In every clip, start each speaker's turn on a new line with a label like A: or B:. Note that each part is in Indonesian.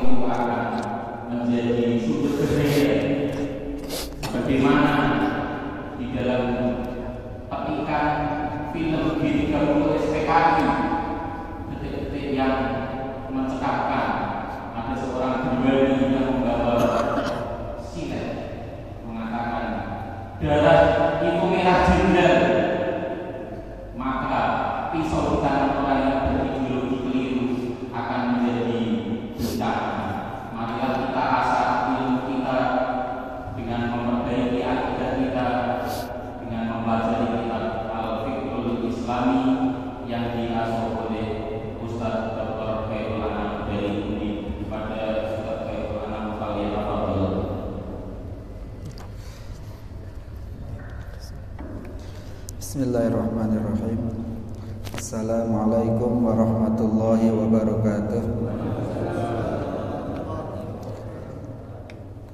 A: itu akan menjadi sumber kejadian. Bagaimana di dalam petikan film G30 SPKI, detik-detik yang mencekakkan, ada seorang pribadi yang membawa silet mengatakan darah itu merah jendel, maka pisau di tangan orang yang berideologi keliru akan menjadi bencana. Marilah kita asah ilmu kita dengan memperbaiki akidah kita, dengan mempelajari kitab Al-Fiqhul Islami yang diasuh oleh Ustaz Dr. Khairul Anam dari UNI. Kepada Ustaz Khairul Anam kalian apa?
B: Bismillahirrahmanirrahim. Assalamualaikum warahmatullahi wabarakatuh.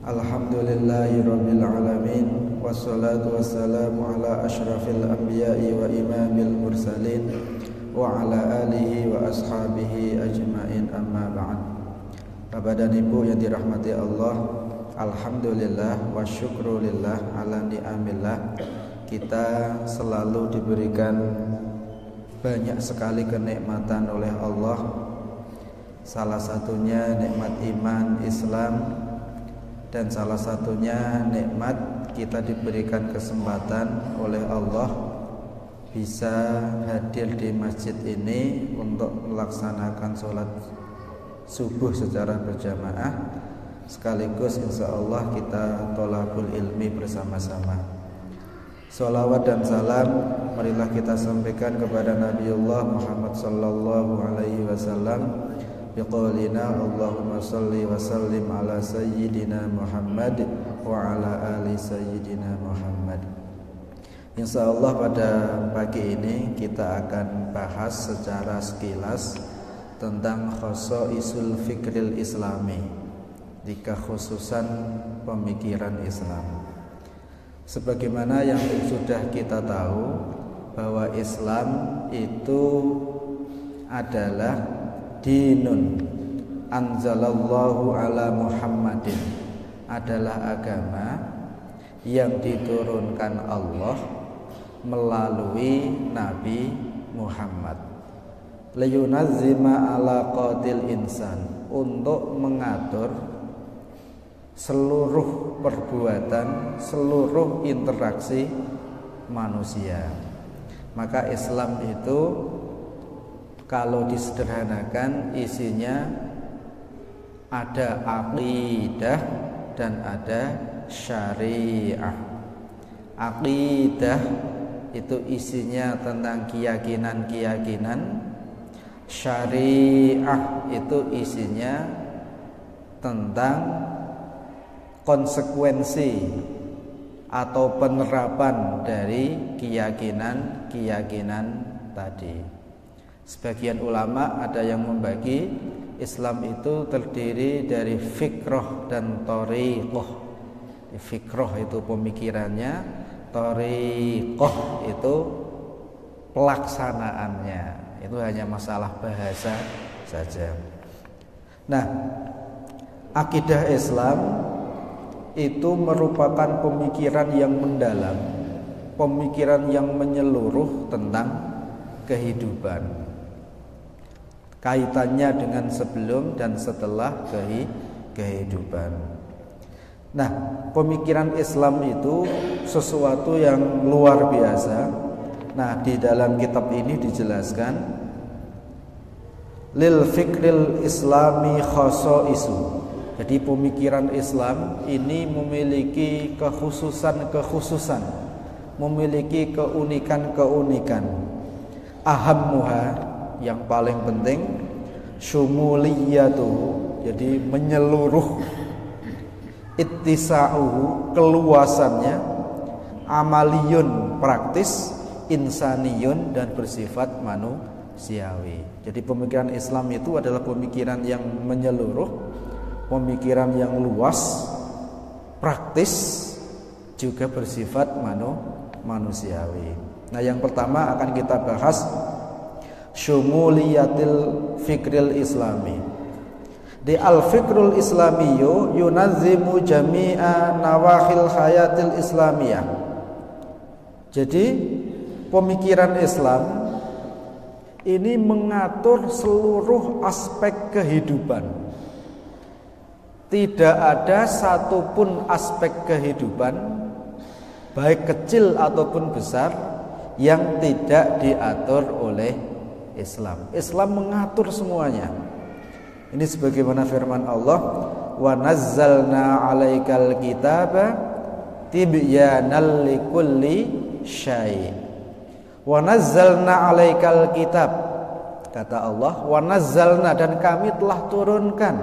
B: Alhamdulillahirabbil alamin, wassalatu wassalamu ala asyrafil anbiya'i wa imamil mursalin wa ala alihi wa ashabihi ajmain, amma ba'd. Bapak dan Ibu yang dirahmati Allah, alhamdulillah wa syukrulillah ala ni'amillah. Kita selalu diberikan banyak sekali kenikmatan oleh Allah. Salah satunya nikmat iman Islam, dan salah satunya nikmat kita diberikan kesempatan oleh Allah bisa hadir di masjid ini untuk melaksanakan sholat subuh secara berjamaah, sekaligus insya Allah kita tholabul ilmi bersama-sama. Sholawat dan salam marilah kita sampaikan kepada Nabiullah Muhammad sallallahu alaihi wasallam biqaulina Allahumma salli wa sallim ala sayyidina Muhammad wa ala ali sayyidina Muhammad. Insyaallah pada pagi ini kita akan bahas secara sekilas tentang khosaisul fikril islami, di kekhususan pemikiran Islam. Sebagaimana yang sudah kita tahu bahwa Islam itu adalah dinun anzalallahu ala Muhammadin, adalah agama yang diturunkan Allah melalui Nabi Muhammad. Liyunazzima ala qatil insan, untuk mengatur seluruh perbuatan, seluruh interaksi manusia. Maka Islam itu kalau disederhanakan isinya ada aqidah dan ada syariah. Aqidah itu isinya tentang keyakinan-keyakinan. Syariah itu isinya tentang konsekuensi atau penerapan dari keyakinan-keyakinan tadi. Sebagian ulama ada yang membagi Islam itu terdiri dari fikrah dan thariqah. Fikrah itu pemikirannya, thariqah itu pelaksanaannya. Itu hanya masalah bahasa saja. Nah, akidah Islam itu merupakan pemikiran yang mendalam, pemikiran yang menyeluruh tentang kehidupan, kaitannya dengan sebelum dan setelah kehidupan. Nah, pemikiran Islam itu sesuatu yang luar biasa. Nah, di dalam kitab ini dijelaskan lil fikril islami khosaisu. Jadi pemikiran Islam ini memiliki kekhususan-kekhususan, memiliki keunikan-keunikan. Ahammuha, yang paling penting, syumuliyatu, jadi menyeluruh. Ittisa'uhu, keluasannya. Amaliyun, praktis. Insaniyun, dan bersifat manusiawi. Jadi pemikiran Islam itu adalah pemikiran yang menyeluruh, pemikiran yang luas, praktis, juga bersifat manusiawi. Nah, yang pertama akan kita bahas syumuliyatil fikril islami. Di al-fikrul islamiyyu yunazzimu jami'a nawahil hayatil islamiyah. Jadi pemikiran Islam ini mengatur seluruh aspek kehidupan. Tidak ada satupun aspek kehidupan, baik kecil ataupun besar, yang tidak diatur oleh Islam. Islam mengatur semuanya. Ini sebagaimana firman Allah, wa nazzalna 'alaikal kitaba tibyanal likulli syai'. Wa nazzalna 'alaikal kitab, kata Allah, wa nazzalna, dan kami telah turunkan,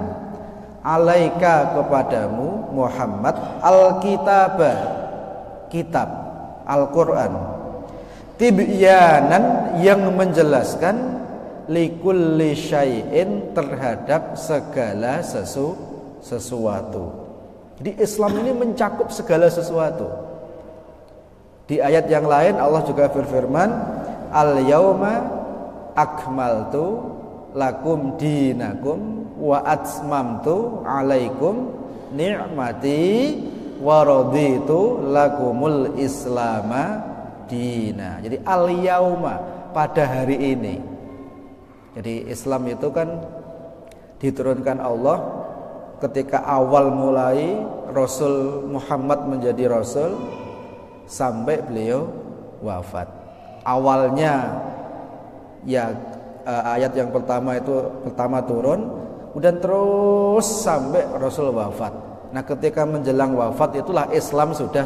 B: 'alaika, kepadamu Muhammad, al-kitaba, kitab, Al-Qur'an, tibyanan, yang menjelaskan, likulli syai'in, terhadap segala sesuatu. Jadi Islam ini mencakup segala sesuatu. Di ayat yang lain Allah juga berfirman, al-yauma akmaltu lakum dinakum wa atmamtu alaikum ni'mati wa raditu lakumul islama dina. Jadi al-yauma, pada hari ini. Jadi Islam itu kan diturunkan Allah ketika awal mulai Rasul Muhammad menjadi Rasul sampai beliau wafat. Awalnya ya ayat yang pertama turun, kemudian terus sampai Rasul wafat. Nah, ketika menjelang wafat itulah Islam sudah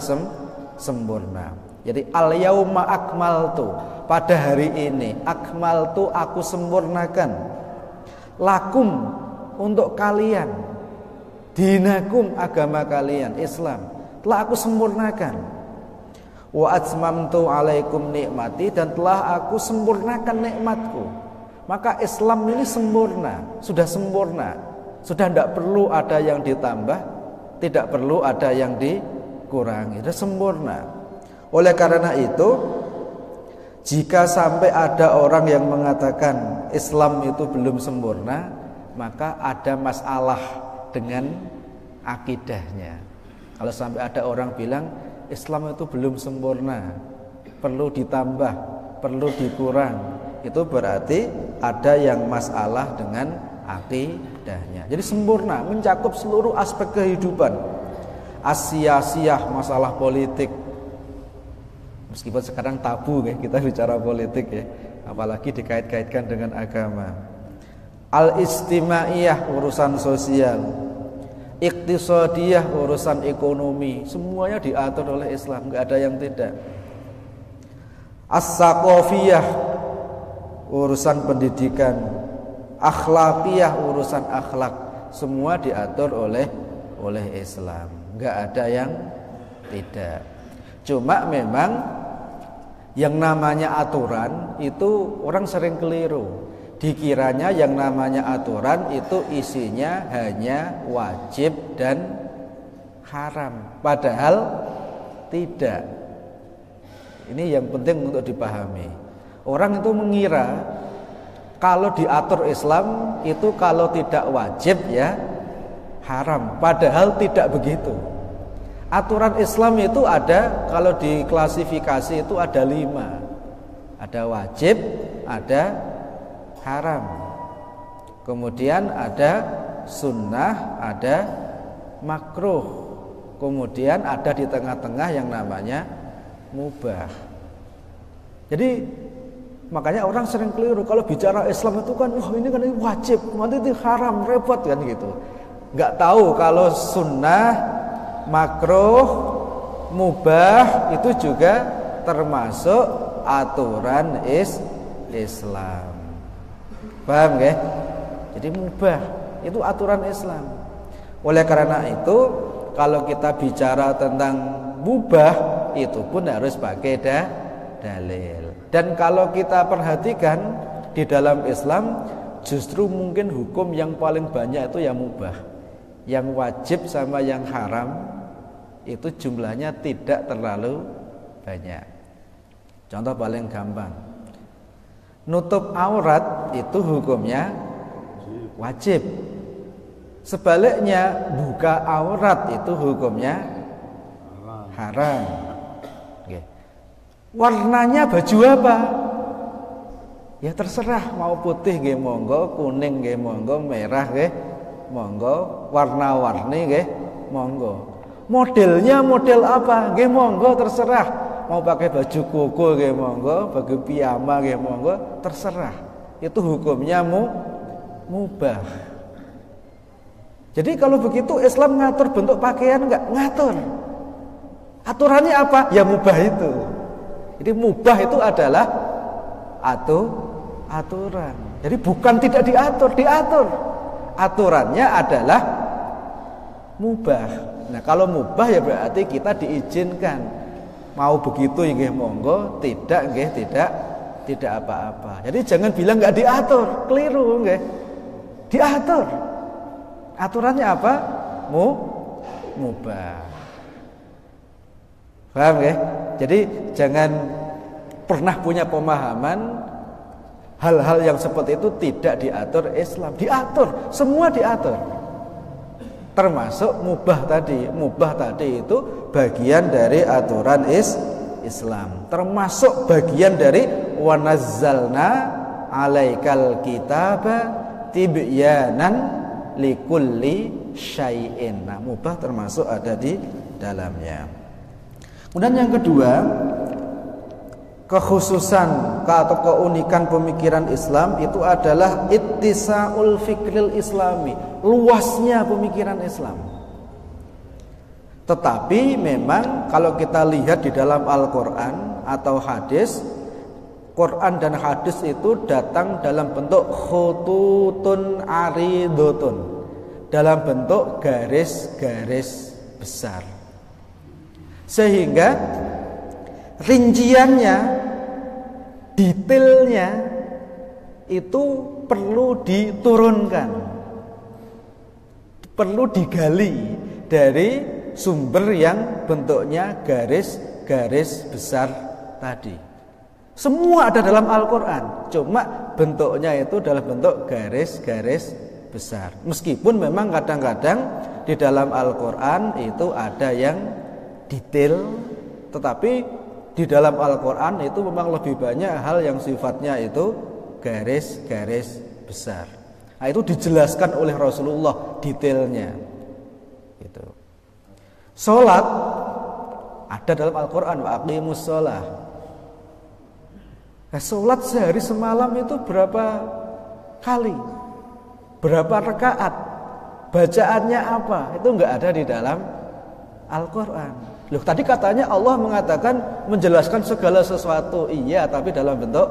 B: sempurna. Jadi al-yauma akmaltu, pada hari ini, akmaltu, aku sempurnakan, lakum, untuk kalian, dinakum, agama kalian, Islam, telah aku sempurnakan. Wa atmamtu alaikum nikmati, dan telah aku sempurnakan nikmatku. Maka Islam ini sempurna, sudah sempurna, sudah tidak perlu ada yang ditambah, tidak perlu ada yang dikurangi, sudah sempurna. Oleh karena itu, jika sampai ada orang yang mengatakan Islam itu belum sempurna, maka ada masalah dengan akidahnya. Kalau sampai ada orang bilang Islam itu belum sempurna, perlu ditambah, perlu dikurang, itu berarti ada yang masalah dengan akidahnya. Jadi sempurna, mencakup seluruh aspek kehidupan. Asia-siah masalah politik, meskipun sekarang tabu ya kita bicara politik ya, apalagi dikait-kaitkan dengan agama. Al-istimaiyah, urusan sosial. Iktisadiyah, urusan ekonomi, semuanya diatur oleh Islam, enggak ada yang tidak. As-saqafiyah, urusan pendidikan. Akhlaqiyah, urusan akhlak, semua diatur oleh Islam, enggak ada yang tidak. Cuma memang yang namanya aturan itu orang sering keliru. Dikiranya yang namanya aturan itu isinya hanya wajib dan haram, padahal tidak. Ini yang penting untuk dipahami. Orang itu mengira kalau diatur Islam itu kalau tidak wajib ya haram, padahal tidak begitu. Aturan Islam itu ada, kalau diklasifikasi itu ada 5. Ada wajib, ada haram, kemudian ada sunnah, ada makruh, kemudian ada di tengah-tengah yang namanya mubah. Jadi makanya orang sering keliru kalau bicara Islam itu kan, ini kan wajib, nanti itu haram, repot kan gitu. Nggak tahu kalau sunnah, makruh, mubah itu juga termasuk aturan Islam. Paham nggih? Jadi mubah itu aturan Islam. Oleh karena itu, kalau kita bicara tentang mubah itu pun harus pakai dalil. Dan kalau kita perhatikan di dalam Islam, justru mungkin hukum yang paling banyak itu yang mubah. Yang wajib sama yang haram itu jumlahnya tidak terlalu banyak. Contoh paling gampang, nutup aurat itu hukumnya wajib. Sebaliknya buka aurat itu hukumnya haram. Oke. Warnanya baju apa? Ya terserah, mau putih nggih monggo, kuning nggih monggo, merah nggih monggo, warna-warni nggih monggo. Modelnya model apa? Nggih monggo terserah. Mau pakai baju koko nggih monggo, baju piyama nggih monggo, terserah. Itu hukumnya mubah. Jadi kalau begitu Islam ngatur bentuk pakaian enggak? Ngatur. Aturannya apa? Ya mubah itu. Jadi mubah itu adalah aturan. Jadi bukan tidak diatur, diatur. Aturannya adalah mubah. Nah, kalau mubah ya berarti kita diizinkan. Mau begitu ya nggih monggo, tidak nggih tidak apa-apa. Jadi jangan bilang enggak diatur, keliru nggih. Diatur. Aturannya apa? Mubah. Paham ya? Jadi jangan pernah punya pemahaman hal-hal yang seperti itu tidak diatur Islam. Diatur, semua diatur. Termasuk mubah tadi. Mubah tadi itu bagian dari aturan Islam. Termasuk bagian dari wa nazzalna 'alaikal kitaba tibyanan likulli syai'in. Nah, mubah termasuk ada di dalamnya. Kemudian yang kedua, kekhususan atau keunikan pemikiran Islam itu adalah ittisaul fikril islami, luasnya pemikiran Islam. Tetapi memang kalau kita lihat di dalam Al-Quran atau hadis, Quran dan hadis itu datang dalam bentuk khututun aridotun, dalam bentuk garis-garis besar, sehingga rinciannya, detailnya itu perlu diturunkan, perlu digali dari sumber yang bentuknya garis-garis besar tadi. Semua ada dalam Al-Quran, cuma bentuknya itu dalam bentuk garis-garis besar. Meskipun memang kadang-kadang di dalam Al-Quran itu ada yang detail, tetapi di dalam Al-Quran itu memang lebih banyak hal yang sifatnya itu garis-garis besar. Nah, itu dijelaskan oleh Rasulullah detailnya. Gitu. Salat ada dalam Al-Quran, wa aqimus shalah. Nah, salat sehari semalam itu berapa kali? Berapa rakaat? Bacaannya apa? Itu enggak ada di dalam Al-Quran. Loh, tadi katanya Allah mengatakan menjelaskan segala sesuatu. Iya, tapi dalam bentuk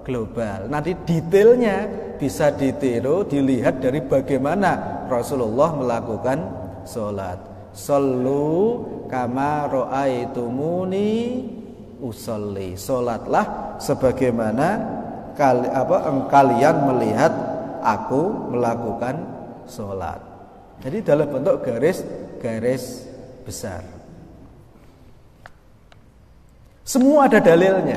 B: global. Nanti detailnya bisa ditiru, dilihat dari bagaimana Rasulullah melakukan sholat. Sallu kama ra'aitumuni usolli. Sholatlah sebagaimana kalian melihat aku melakukan sholat. Jadi dalam bentuk garis-garis besar. Semua ada dalilnya.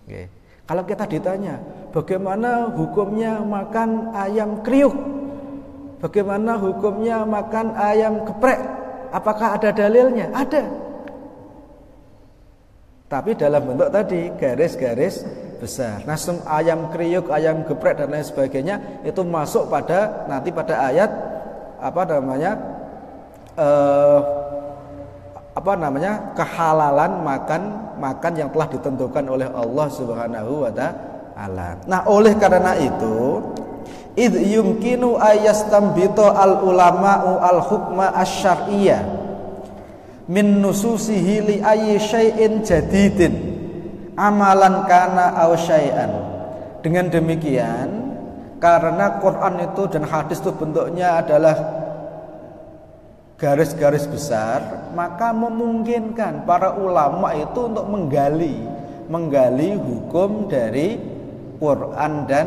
B: Oke. Kalau kita ditanya, bagaimana hukumnya makan ayam kriuk? Bagaimana hukumnya makan ayam geprek? Apakah ada dalilnya? Ada. Tapi dalam bentuk tadi garis-garis besar. Nah, ayam kriuk, ayam geprek dan lain sebagainya itu masuk pada nanti pada ayat kehalalan makan yang telah ditentukan oleh Allah Subhanahu wa taala. Nah, oleh karena itu id yumkinu ayastambito al ulama'u al hukma asy-syar'iyyah min nususihi li ayyi syai'in jadidin amalan kana aw syai'an. Dengan demikian, karena Quran itu dan hadis itu bentuknya adalah garis-garis besar, maka memungkinkan para ulama itu untuk menggali hukum dari Quran dan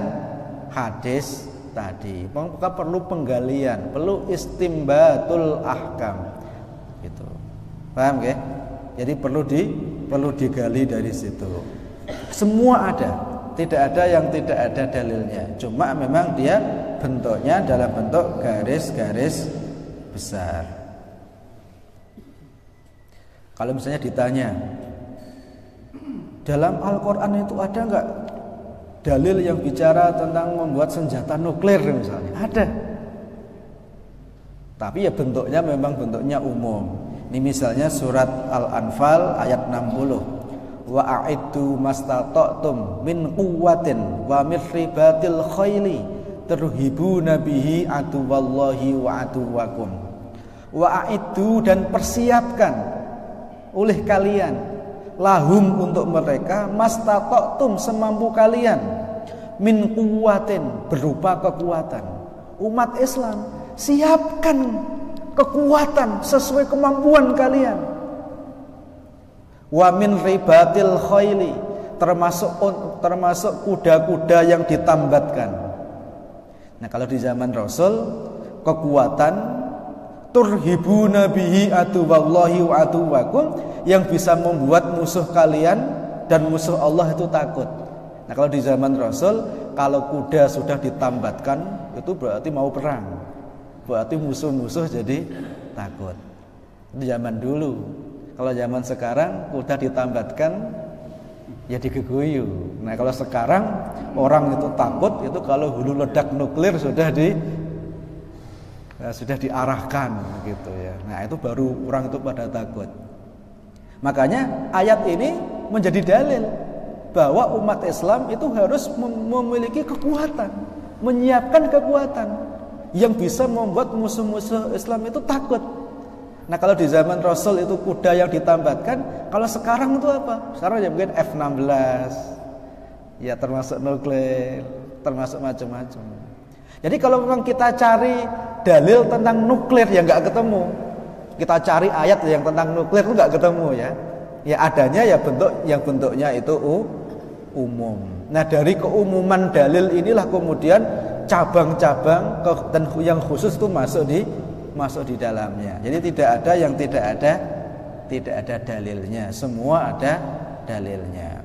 B: hadis tadi. Maka perlu penggalian, perlu istimbatul ahkam. Gitu. Paham ya? Jadi perlu digali dari situ. Semua ada, tidak ada yang tidak ada dalilnya. Cuma memang dia bentuknya dalam bentuk garis-garis besar. Kalau misalnya ditanya, dalam Al-Quran itu ada nggak dalil yang bicara tentang membuat senjata nuklir misalnya? Ada. Tapi ya bentuknya memang bentuknya umum. Ini misalnya surat Al-Anfal ayat 60. Wa a'iddu mastata'tum min quwwatin wa min ribatil khaili turhibuna bihi aduwallahi wa aduwakum. Wa a'iddu, dan persiapkan oleh kalian lahum, untuk mereka, mastata'tum, semampu kalian, min quwwatin, berupa kekuatan. Umat Islam, siapkan kekuatan sesuai kemampuan kalian. Wa min ribatil khaili, termasuk kuda-kuda yang ditambatkan. Nah, kalau di zaman Rasul, kekuatan turhibuna bihi aduwallahi wa aduwakum, yang bisa membuat musuh kalian dan musuh Allah itu takut. Nah, kalau di zaman Rasul, kalau kuda sudah ditambatkan, itu berarti mau perang, berarti musuh-musuh jadi takut. Di zaman dulu. Kalau zaman sekarang kuda ditambatkan ya digeguyu. Nah, kalau sekarang orang itu takut itu kalau hulu ledak nuklir sudah diarahkan gitu ya. Nah, itu baru orang itu pada takut. Makanya ayat ini menjadi dalil bahwa umat Islam itu harus memiliki kekuatan, menyiapkan kekuatan yang bisa membuat musuh-musuh Islam itu takut. Nah, kalau di zaman Rasul itu kuda yang ditambatkan, kalau sekarang itu apa? Sekarang ya mungkin F-16, ya termasuk nuklir, termasuk macam-macam. Jadi kalau memang kita cari dalil tentang nuklir ya nggak ketemu, kita cari ayat yang tentang nuklir itu nggak ketemu ya. Ya adanya ya bentuknya itu umum. Nah, dari keumuman dalil inilah kemudian cabang-cabang dan yang khusus itu masuk di dalamnya. Jadi tidak ada yang tidak ada dalilnya. Semua ada dalilnya.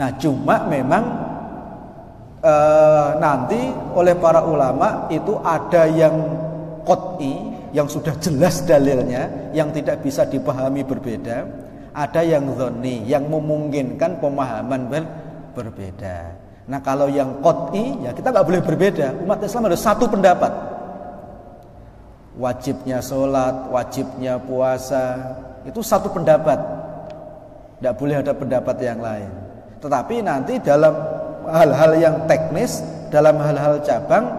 B: Nah, cuma memang nanti oleh para ulama itu ada yang qot'i, yang sudah jelas dalilnya, yang tidak bisa dipahami berbeda. Ada yang dhonni, yang memungkinkan pemahaman berbeda. Nah, kalau yang qot'i ya kita nggak boleh berbeda. Umat Islam harus satu pendapat. Wajibnya sholat, wajibnya puasa, itu satu pendapat. Tidak boleh ada pendapat yang lain. Tetapi nanti dalam hal-hal yang teknis, dalam hal-hal cabang,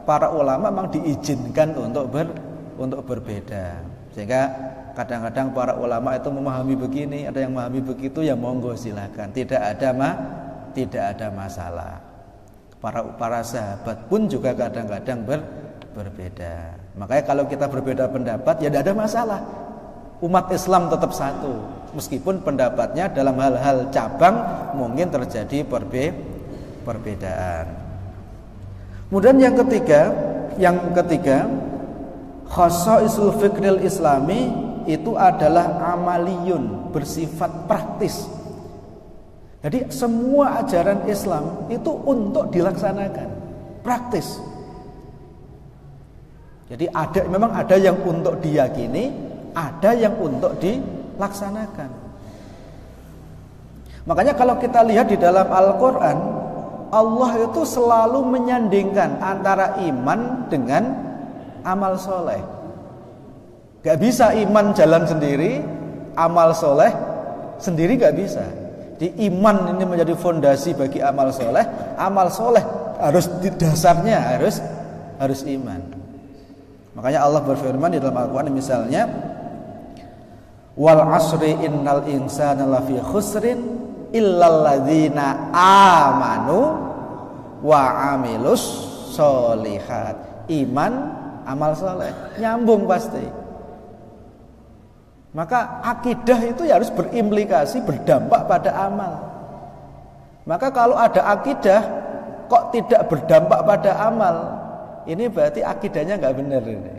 B: para ulama memang diizinkan untuk berbeda. Sehingga kadang-kadang para ulama itu memahami begini, ada yang memahami begitu, ya monggo silakan. Tidak ada masalah. Para sahabat pun juga kadang-kadang berbeda. Makanya kalau kita berbeda pendapat ya tidak ada masalah. Umat Islam tetap satu, meskipun pendapatnya dalam hal-hal cabang mungkin terjadi perbedaan. Kemudian yang ketiga, khasaisul fikril islami itu adalah amaliyun, bersifat praktis. Jadi semua ajaran Islam itu untuk dilaksanakan, praktis. Jadi memang ada yang untuk diyakini, ada yang untuk dilaksanakan. Makanya kalau kita lihat di dalam Al-Quran, Allah itu selalu menyandingkan antara iman dengan amal soleh. Gak bisa iman jalan sendiri, amal soleh sendiri gak bisa. Di iman ini menjadi fondasi bagi amal soleh harus dasarnya harus iman. Makanya Allah berfirman di dalam Al-Quran misalnya, wal asri innal insana lafi khusrin illal ladzina amanu wa amilus sholihat. Iman, amal soleh nyambung pasti. Maka akidah itu ya harus berimplikasi, berdampak pada amal. Maka kalau ada akidah kok tidak berdampak pada amal, ini berarti akidahnya nggak benar ini.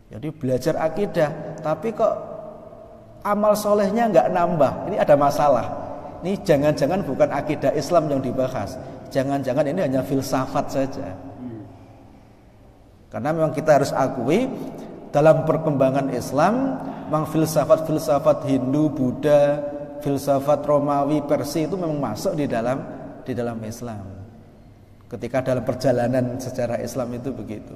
B: Jadi belajar akidah, tapi kok amal solehnya nggak nambah, ini ada masalah. Ini jangan-jangan bukan akidah Islam yang dibahas, jangan-jangan ini hanya filsafat saja. Karena memang kita harus akui dalam perkembangan Islam, memang filsafat-filsafat Hindu, Buddha, filsafat Romawi, Persia itu memang masuk di dalam Islam. Ketika dalam perjalanan sejarah Islam itu begitu.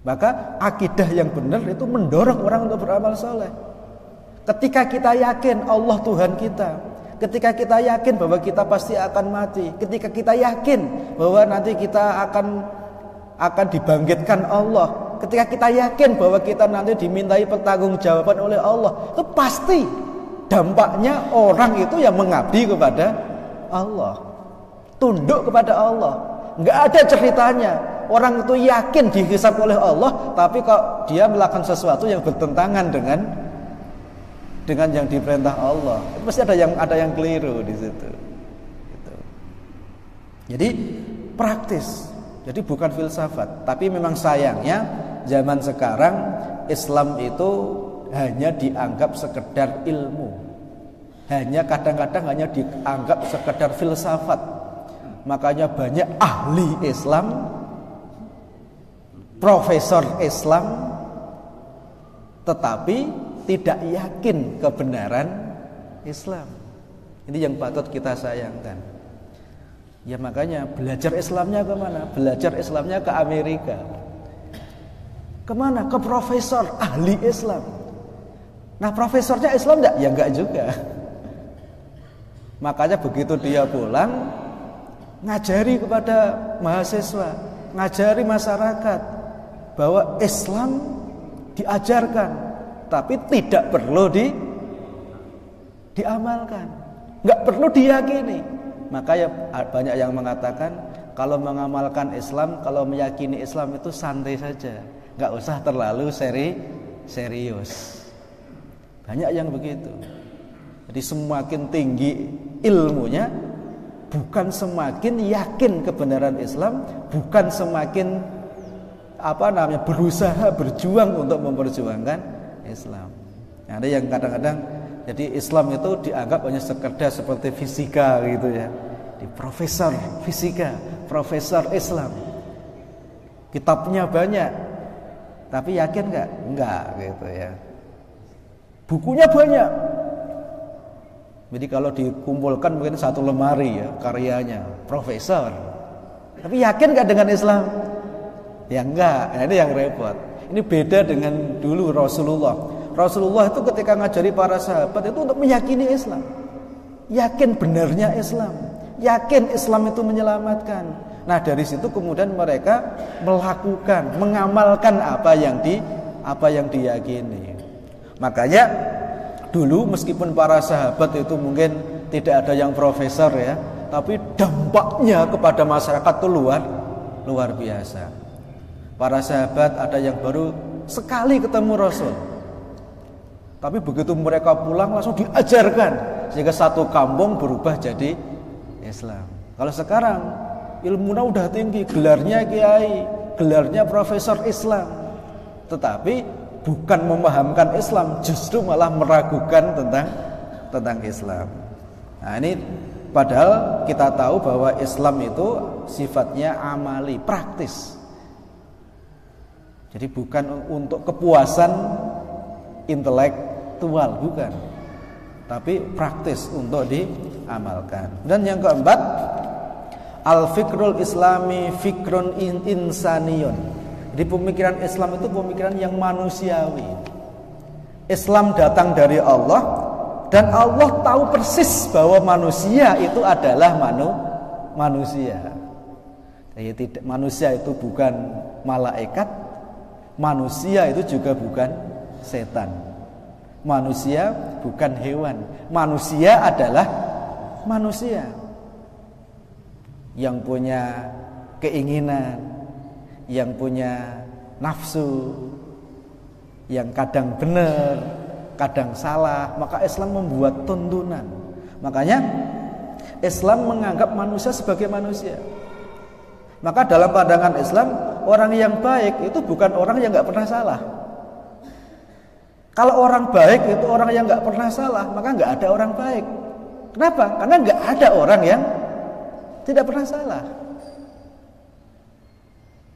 B: Maka akidah yang benar itu mendorong orang untuk beramal soleh. Ketika kita yakin Allah Tuhan kita, ketika kita yakin bahwa kita pasti akan mati, ketika kita yakin bahwa nanti kita akan dibangkitkan Allah, ketika kita yakin bahwa kita nanti dimintai pertanggungjawaban oleh Allah, itu pasti dampaknya orang itu yang mengabdi kepada Allah, tunduk kepada Allah. Nggak ada ceritanya orang itu yakin dihisab oleh Allah, tapi kok dia melakukan sesuatu yang bertentangan dengan yang diperintah Allah. Itu pasti ada yang keliru di situ. Gitu. Jadi praktis. Jadi bukan filsafat. Tapi memang sayangnya zaman sekarang Islam itu hanya dianggap sekedar ilmu. Kadang-kadang hanya dianggap sekedar filsafat. Makanya banyak ahli Islam, profesor Islam, tetapi tidak yakin kebenaran Islam. Ini yang patut kita sayangkan. Ya makanya belajar Islamnya kemana? Belajar Islamnya ke Amerika. Kemana? Ke profesor ahli Islam. Nah profesornya Islam enggak? Ya enggak juga. Makanya begitu dia pulang, ngajari kepada mahasiswa, ngajari masyarakat bahwa Islam diajarkan, tapi tidak perlu diamalkan, nggak perlu diyakini. Makanya banyak yang mengatakan kalau mengamalkan Islam, kalau meyakini Islam itu santai saja, nggak usah terlalu serius. Banyak yang begitu. Jadi semakin tinggi ilmunya, bukan semakin yakin kebenaran Islam, bukan semakin berusaha berjuang untuk memperjuangkan Islam. Ada yang kadang-kadang jadi Islam itu dianggap hanya sekedar seperti fisika gitu ya. Di profesor fisika, profesor Islam. Kitabnya banyak. Tapi yakin enggak? Enggak gitu ya. Bukunya banyak. Jadi kalau dikumpulkan mungkin satu lemari ya karyanya profesor. Tapi yakin enggak dengan Islam? Ya enggak. Nah, ini yang repot. Ini beda dengan dulu Rasulullah. Rasulullah itu ketika ngajari para sahabat itu untuk meyakini Islam. Yakin benarnya Islam. Yakin Islam itu menyelamatkan. Nah, dari situ kemudian mereka melakukan, mengamalkan apa yang diyakini. Makanya dulu meskipun para sahabat itu mungkin tidak ada yang profesor ya, tapi dampaknya kepada masyarakat itu luar biasa. Para sahabat ada yang baru sekali ketemu Rasul, tapi begitu mereka pulang langsung diajarkan sehingga satu kampung berubah jadi Islam. Kalau sekarang ilmunya udah tinggi, gelarnya kiai, gelarnya profesor Islam, tetapi bukan memahamkan Islam, justru malah meragukan tentang Islam. Nah ini padahal kita tahu bahwa Islam itu sifatnya amali, praktis. Jadi bukan untuk kepuasan intelektual, bukan, tapi praktis untuk diamalkan. Dan yang keempat, al-fikrul islami fikrun insaniyun. Jadi pemikiran Islam itu pemikiran yang manusiawi. Islam datang dari Allah, dan Allah tahu persis bahwa manusia itu adalah manusia. Jadi manusia itu bukan malaikat, manusia itu juga bukan setan. Manusia bukan hewan. Manusia adalah manusia yang punya keinginan, yang punya nafsu, yang kadang benar, kadang salah. Maka Islam membuat tuntunan. Makanya Islam menganggap manusia sebagai manusia. Maka dalam pandangan Islam, orang yang baik itu bukan orang yang gak pernah salah. Kalau orang baik itu orang yang gak pernah salah, maka gak ada orang baik. Kenapa? Karena gak ada orang yang Tidak pernah salah.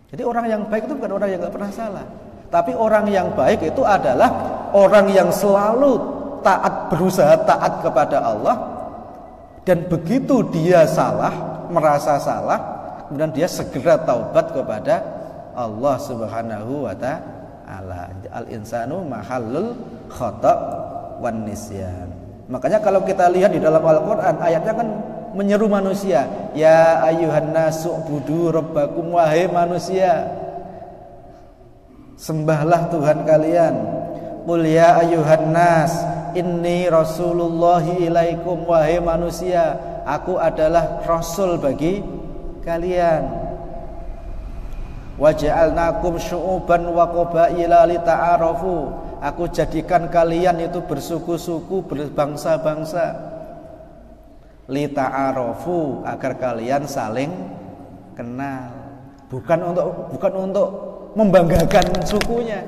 B: Jadi orang yang baik itu bukan orang yang tidak pernah salah. Tapi orang yang baik itu adalah orang yang selalu taat, berusaha taat kepada Allah. Dan begitu dia salah, merasa salah, kemudian dia segera taubat kepada Allah Subhanahu wa ta'ala. Al-insanu mahallul khata' wan nisyan. Makanya kalau kita lihat di dalam Al-Qur'an, ayatnya kan menyeru manusia, ya ayyuhan nasu ubudu rabbakum, wahai manusia, sembahlah Tuhan kalian. Qul ya ayyuhan nas inni rasulullahi ilaikum, wahai manusia, aku adalah rasul bagi kalian. Waja'alnakum syu'uban wa qabaila lita'arafu, aku jadikan kalian itu bersuku-suku, berbangsa-bangsa. Lita'arafu, agar kalian saling kenal. Bukan untuk membanggakan sukunya,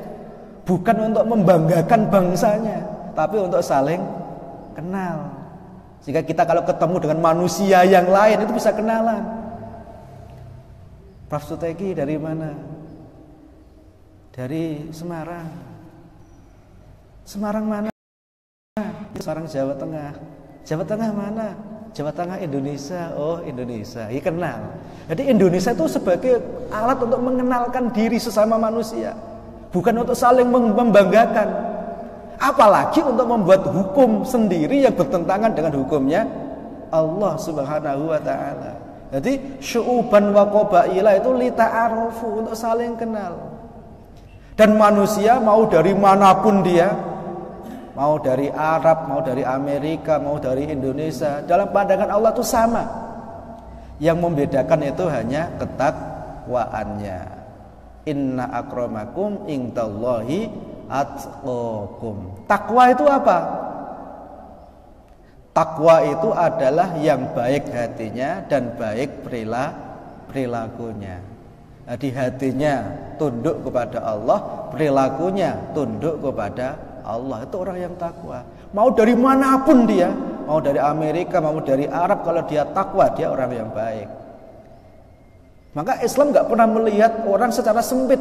B: bukan untuk membanggakan bangsanya, tapi untuk saling kenal. Sehingga kita kalau ketemu dengan manusia yang lain itu bisa kenalan. Prof Suteki dari mana? Dari Semarang. Semarang mana? Semarang Jawa Tengah. Jawa Tengah mana? Jawa Tengah Indonesia. Oh Indonesia, ya kenal. Jadi Indonesia itu sebagai alat untuk mengenalkan diri sesama manusia, bukan untuk saling membanggakan. Apalagi untuk membuat hukum sendiri yang bertentangan dengan hukumnya Allah Subhanahu wa ta'ala. Jadi syu'uban wa qabaila itu lita'arufu, untuk saling kenal. Dan manusia mau dari manapun dia, mau dari Arab, mau dari Amerika, mau dari Indonesia, dalam pandangan Allah itu sama. Yang membedakan itu hanya ketakwaannya. Inna akramakum indallahi atqakum. Takwa itu apa? Takwa itu adalah yang baik hatinya dan baik perilakunya. Jadi hatinya tunduk kepada Allah, perilakunya tunduk kepada Allah. Itu orang yang takwa. Mau dari manapun dia, mau dari Amerika, mau dari Arab, kalau dia takwa, dia orang yang baik. Maka Islam gak pernah melihat orang secara sempit.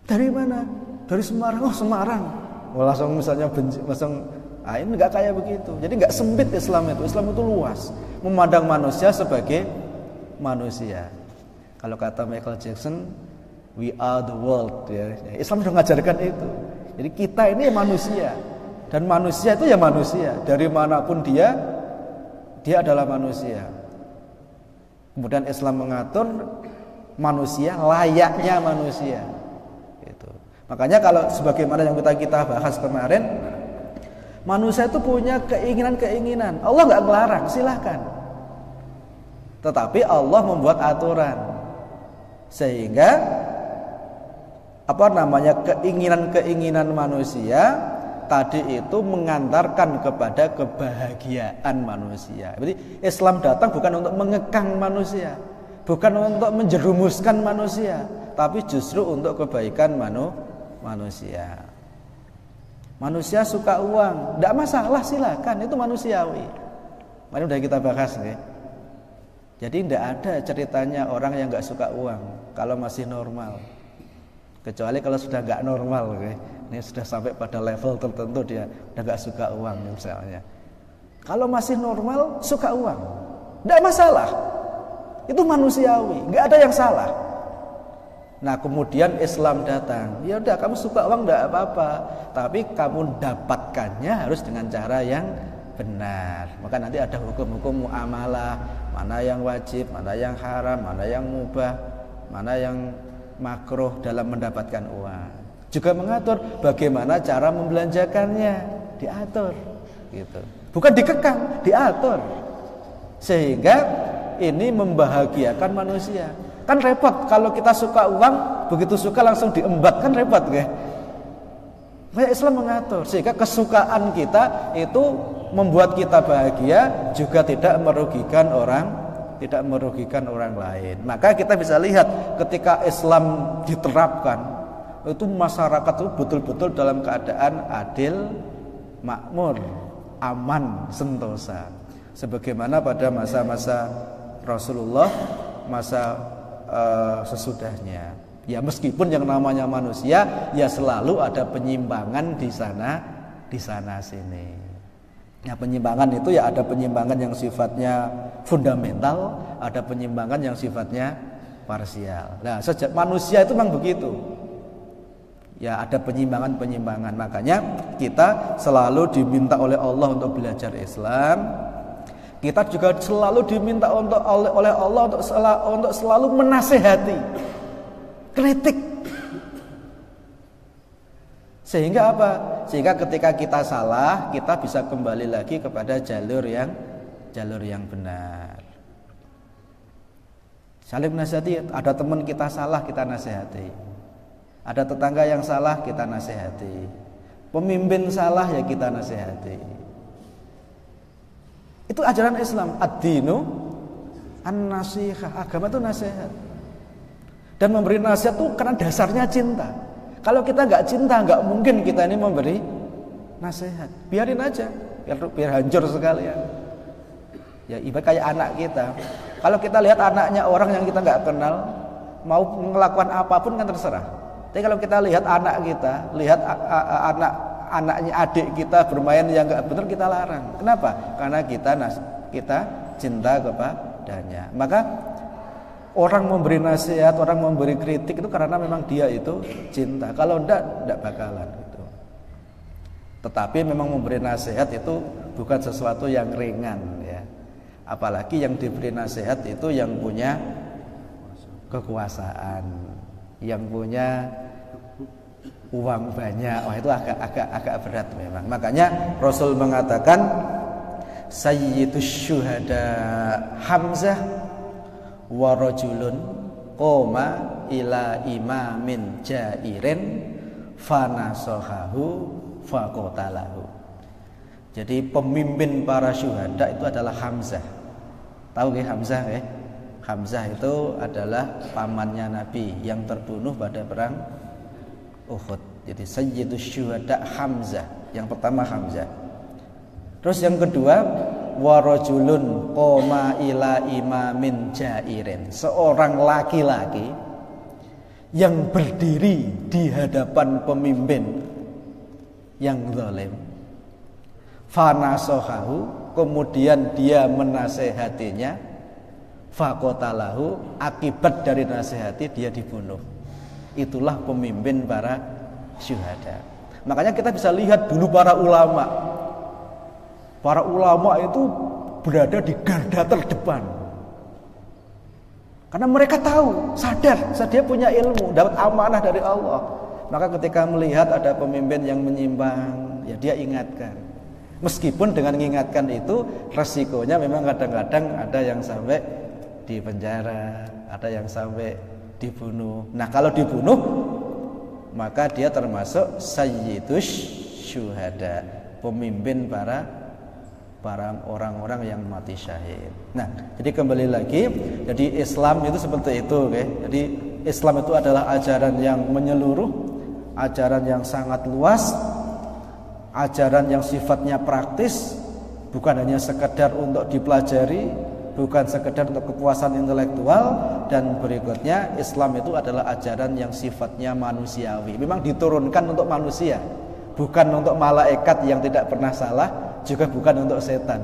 B: Dari mana? Dari Semarang. Oh Semarang. Oh, langsung misalnya ini gak kayak begitu. Jadi gak sempit Islam itu. Islam itu luas, memandang manusia sebagai manusia. Kalau kata Michael Jackson, we are the world, ya. Islam sudah mengajarkan itu. Jadi kita ini manusia, dan manusia itu ya manusia. Dari manapun dia adalah manusia. Kemudian Islam mengatur manusia layaknya manusia. Gitu. Makanya kalau sebagaimana yang kita bahas kemarin, manusia itu punya keinginan-keinginan. Allah nggak melarang, silahkan. Tetapi Allah membuat aturan sehingga keinginan-keinginan manusia tadi itu mengantarkan kepada kebahagiaan manusia. Jadi Islam datang bukan untuk mengekang manusia, bukan untuk menjerumuskan manusia, tapi justru untuk kebaikan manusia. Manusia suka uang, tidak masalah, silakan, itu manusiawi. Mari udah kita bahas nih. Jadi tidak ada ceritanya orang yang nggak suka uang kalau masih normal. Kecuali kalau sudah nggak normal, ini sudah sampai pada level tertentu dia udah nggak suka uang misalnya. Kalau masih normal suka uang, tidak masalah, itu manusiawi, nggak ada yang salah. Nah kemudian Islam datang, ya udah kamu suka uang nggak apa-apa, tapi kamu dapatkannya harus dengan cara yang benar. Maka nanti ada hukum-hukum muamalah, mana yang wajib, mana yang haram, mana yang mubah, mana yang makruh dalam mendapatkan uang. Juga mengatur bagaimana cara membelanjakannya, diatur gitu. Bukan dikekang, diatur. Sehingga ini membahagiakan manusia. Kan repot kalau kita suka uang, begitu suka langsung diembat, kan repot ya. Maka Islam mengatur sehingga kesukaan kita itu membuat kita bahagia, juga tidak merugikan orang lain. Maka kita bisa lihat ketika Islam diterapkan, itu masyarakat itu betul-betul dalam keadaan adil, makmur, aman, sentosa. sebagaimana pada masa-masa Rasulullah, masa sesudahnya. Ya meskipun yang namanya manusia ya selalu ada penyimpangan di sana sini. Ya penyimpangan itu ya ada penyimpangan yang sifatnya fundamental, ada penyimpangan yang sifatnya parsial. Nah, sejak manusia itu memang begitu. Ya ada penyimpangan-penyimpangan. Makanya kita selalu diminta oleh Allah untuk belajar Islam. Kita juga selalu diminta oleh Allah untuk selalu menasehati, kritik. Sehingga apa? Sehingga ketika kita salah, kita bisa kembali lagi kepada jalur yang benar. Saling nasihati. Ada teman kita salah, kita nasihati. Ada tetangga yang salah, kita nasihati. Pemimpin salah, ya kita nasihati. Itu ajaran Islam. Ad-dinu an-nasihah. Agama itu nasihat. Dan memberi nasihat itu karena dasarnya cinta. Kalau kita nggak cinta, nggak mungkin kita ini memberi nasihat. Biarin aja, biar hancur sekalian. Ya ibarat kayak anak kita. Kalau kita lihat anaknya orang yang kita nggak kenal, mau melakukan apapun kan terserah. Tapi kalau kita lihat anak kita, lihat anaknya adik kita bermain yang nggak benar, kita larang. Kenapa? Karena kita cinta kepadanya. Maka orang memberi nasihat, orang memberi kritik itu karena memang dia itu cinta. Kalau enggak bakalan gitu. Tetapi memang memberi nasihat itu bukan sesuatu yang ringan ya. Apalagi yang diberi nasihat itu yang punya kekuasaan, yang punya uang banyak. Wah, itu agak berat memang. Makanya Rasul mengatakan Sayyidus Syuhada Hamzah wa rajulun qoma ila imamin jairin fanasahahu faqatalahu. Jadi pemimpin para syuhada itu adalah Hamzah. Tahu nggih Hamzah nggih? Hamzah itu adalah pamannya Nabi yang terbunuh pada perang Uhud. Jadi Sayyidus Syuhada Hamzah. Yang pertama Hamzah. Terus yang kedua warajulun qoma ila imamin jairin, seorang laki-laki yang berdiri di hadapan pemimpin yang zalim. Fanasohahu, kemudian dia menasehatinya. Faqatalahu, akibat dari nasihati dia dibunuh. Itulah pemimpin para syuhada. Makanya kita bisa lihat dulu para ulama. Para ulama itu berada di garda terdepan. Karena mereka tahu, sadar dia punya ilmu, dapat amanah dari Allah. Maka ketika melihat ada pemimpin yang menyimpang, ya dia ingatkan. Meskipun dengan mengingatkan itu resikonya memang kadang-kadang ada yang sampai di penjara, ada yang sampai dibunuh. Nah, kalau dibunuh maka dia termasuk sayyidus syuhada, pemimpin para orang-orang yang mati syahid. Nah, jadi kembali lagi, jadi Islam itu seperti itu, okay? Jadi Islam itu adalah ajaran yang menyeluruh, ajaran yang sangat luas, ajaran yang sifatnya praktis, bukan hanya sekedar untuk dipelajari, bukan sekedar untuk kepuasan intelektual. Dan berikutnya, Islam itu adalah ajaran yang sifatnya manusiawi. Memang diturunkan untuk manusia, bukan untuk malaikat yang tidak pernah salah, juga bukan untuk setan.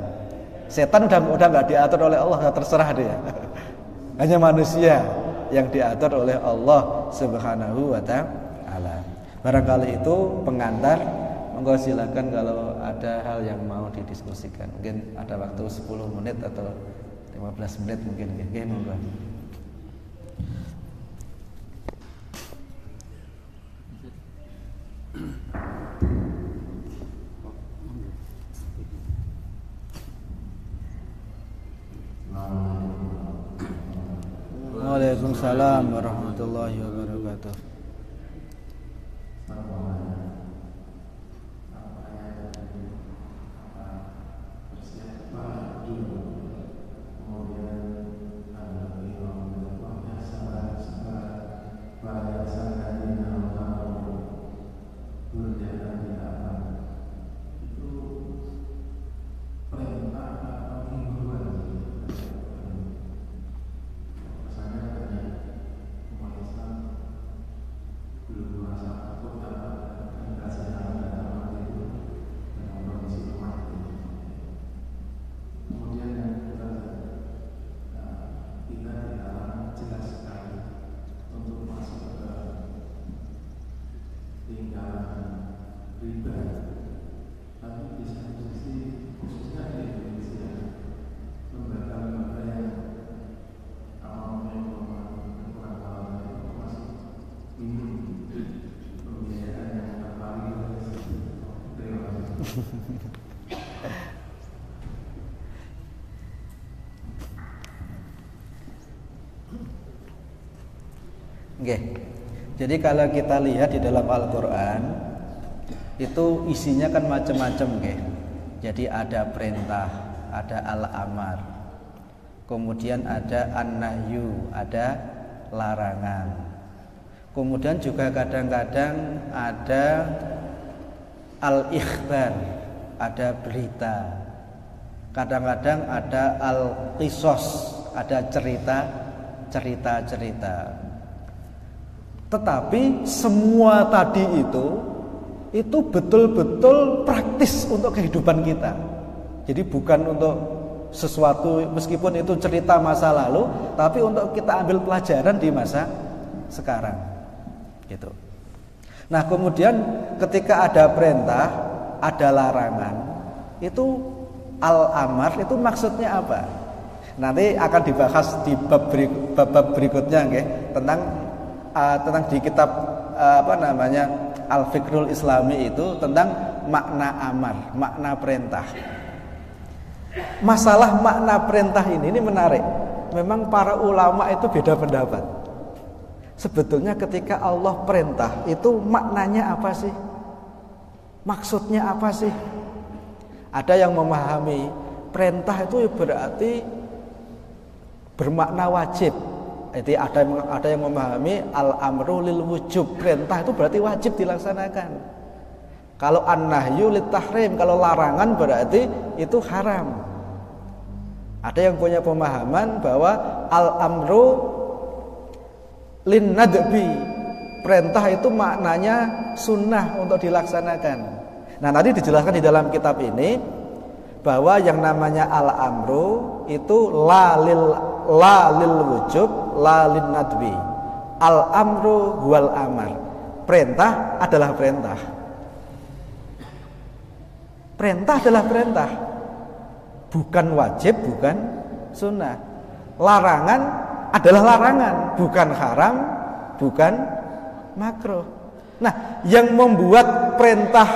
B: Setan udah nggak diatur oleh Allah, terserah dia. Hanya manusia yang diatur oleh Allah Subhanahu wa ta'ala. Barangkali itu pengantar. Monggo silakan kalau ada hal yang mau didiskusikan. Mungkin ada waktu 10 menit atau 15 menit mungkin. Oke, monggo. Waalaikumsalam warahmatullahi wabarakatuh. Oke. Jadi kalau kita lihat di dalam Al-Qur'an itu isinya kan macam-macam, nggih. Jadi ada perintah, ada al-amar. Kemudian ada an-nahyu, ada larangan. Kemudian juga kadang-kadang ada al-ikhbar, ada berita. Kadang-kadang ada al-qisas, ada cerita-cerita. Tetapi semua tadi itu betul-betul praktis untuk kehidupan kita. Jadi bukan untuk sesuatu, meskipun itu cerita masa lalu, tapi untuk kita ambil pelajaran di masa sekarang. Gitu. Nah, kemudian ketika ada perintah, ada larangan, itu al-amar itu maksudnya apa? Nanti akan dibahas di bab berikutnya, nggih, tentang di kitab Al-Fiqhul Islami itu tentang makna amar, makna perintah. Masalah makna perintah ini menarik. Memang para ulama itu beda pendapat. Sebetulnya ketika Allah perintah itu maknanya apa sih? Maksudnya apa sih? Ada yang memahami perintah itu berarti bermakna wajib. Jadi ada yang memahami al-amru lil wujub, perintah itu berarti wajib dilaksanakan. Kalau an-nahyu lit tahrim, kalau larangan berarti itu haram. Ada yang punya pemahaman bahwa al-amru lin nadbi, perintah itu maknanya sunnah untuk dilaksanakan. Nah, nanti dijelaskan di dalam kitab ini bahwa yang namanya al-amru itu la lil wujub, la lin nadbi. Al-amru wal amar. Perintah adalah perintah. Perintah adalah perintah. Bukan wajib, bukan sunnah. Larangan adalah larangan, bukan haram, bukan makruh. Nah, yang membuat perintah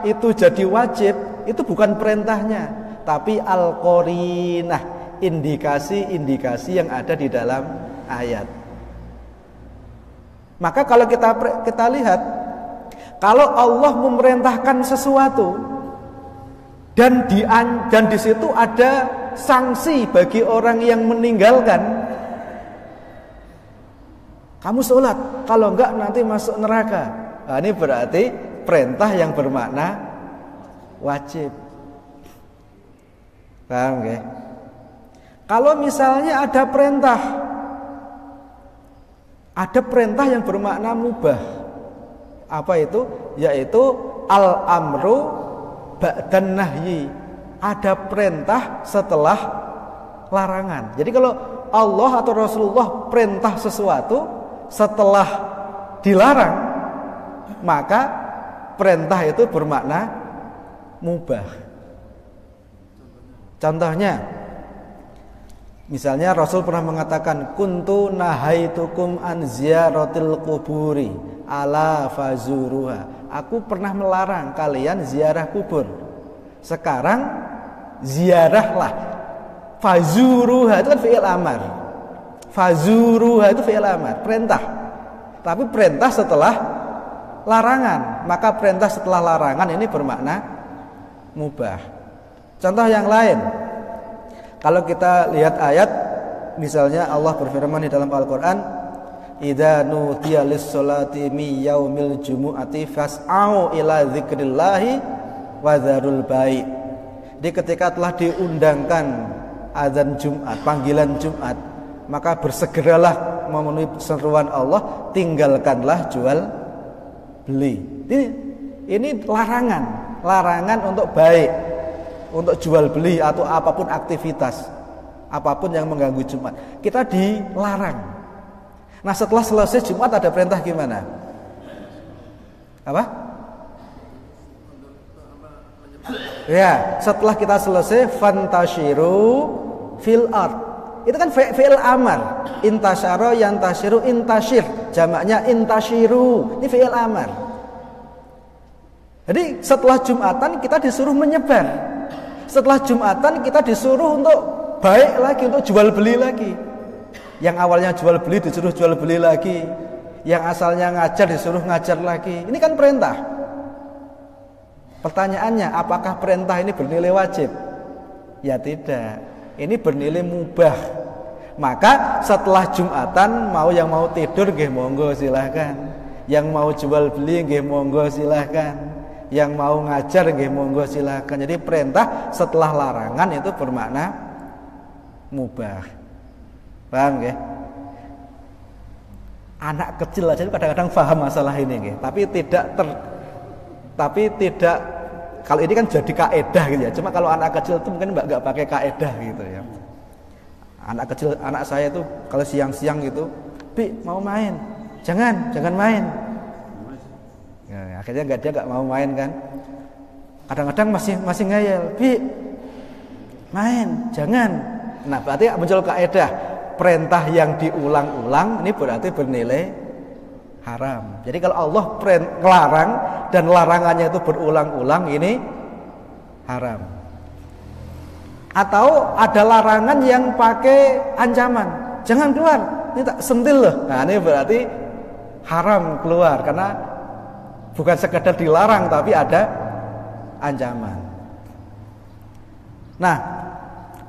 B: itu jadi wajib itu bukan perintahnya, tapi al-qarinah, indikasi-indikasi yang ada di dalam ayat. Maka kalau kita lihat, kalau Allah memerintahkan sesuatu dan di situ ada sanksi bagi orang yang meninggalkan, kamu sholat, kalau enggak nanti masuk neraka. Nah, ini berarti perintah yang bermakna wajib. Paham nggih? Kalau misalnya ada perintah yang bermakna mubah. Apa itu? Yaitu al-amru ba'dan nahyi. Ada perintah setelah larangan. Jadi kalau Allah atau Rasulullah perintah sesuatu setelah dilarang, maka perintah itu bermakna mubah. Contohnya, misalnya Rasul pernah mengatakan, kuntu nahaitukum an ziyaratil quburi ala fazuruha. Aku pernah melarang kalian ziarah kubur. Sekarang ziarahlah. Fazuruha itu kan fi'il amar. Fazuruha itu fi'il amar, perintah. Tapi perintah setelah larangan. Maka perintah setelah larangan ini bermakna mubah. Contoh yang lain, kalau kita lihat ayat, misalnya Allah berfirman di dalam Al-Quran, idza nudiya lis-sholati mi yaumil jumu'ati fas'au ila dzikrillahi wa dzarul bai'. Jadi ketika telah diundangkan azan Jumat, panggilan Jumat, maka bersegeralah memenuhi seruan Allah, tinggalkanlah jual beli. Ini larangan untuk baik, untuk jual beli atau apapun aktivitas, apapun yang mengganggu Jumat. Kita dilarang. Nah, setelah selesai Jumat ada perintah gimana? Apa? Ya, setelah kita selesai fantashiru fil ard. Itu kan fi'il amar. Intasyara yantashiru intashir, jamaknya intashiru. Ini fi'il amar. Jadi setelah Jumatan kita disuruh menyebar. Setelah Jumatan kita disuruh untuk baik lagi, untuk jual beli lagi. Yang awalnya jual beli disuruh jual beli lagi. Yang asalnya ngajar disuruh ngajar lagi. Ini kan perintah. Pertanyaannya, apakah perintah ini bernilai wajib? Ya tidak. Ini bernilai mubah. Maka setelah Jumatan, yang mau tidur nggih monggo silahkan. Yang mau jual beli nggih monggo silahkan. Yang mau ngajar nggih monggo silahkan. Jadi perintah setelah larangan itu bermakna mubah. Paham nggih? Anak kecil aja kadang-kadang paham masalah ini nggih, tapi tidak kalau ini kan jadi kaedah gitu ya. Cuma kalau anak kecil itu mungkin enggak pakai kaedah gitu ya. Anak kecil, anak saya itu kalau siang-siang gitu, "Bi, mau main." Jangan main. Ya, akhirnya dia enggak mau main kan. Kadang-kadang masih ngeyel, "Bi, main." Jangan. Nah, berarti muncul kaedah. Perintah yang diulang-ulang ini berarti bernilai haram. Jadi kalau Allah melarang dan larangannya itu berulang-ulang, ini haram. Atau ada larangan yang pakai ancaman, jangan keluar, ini tak sentil loh. Nah, ini berarti haram keluar karena bukan sekedar dilarang tapi ada ancaman. Nah,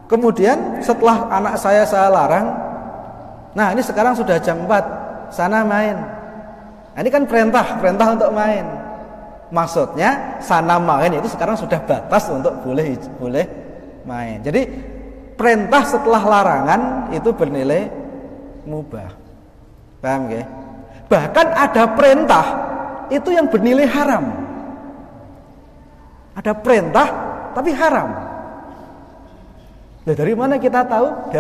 B: kemudian setelah anak saya larang, nah ini sekarang sudah jam 4, sana main. Nah, ini kan perintah untuk main. Maksudnya sana main itu sekarang sudah batas untuk boleh main. Jadi perintah setelah larangan itu bernilai mubah. Paham nggih? Bahkan ada perintah itu yang bernilai haram. Ada perintah tapi haram. Nah, dari mana kita tahu?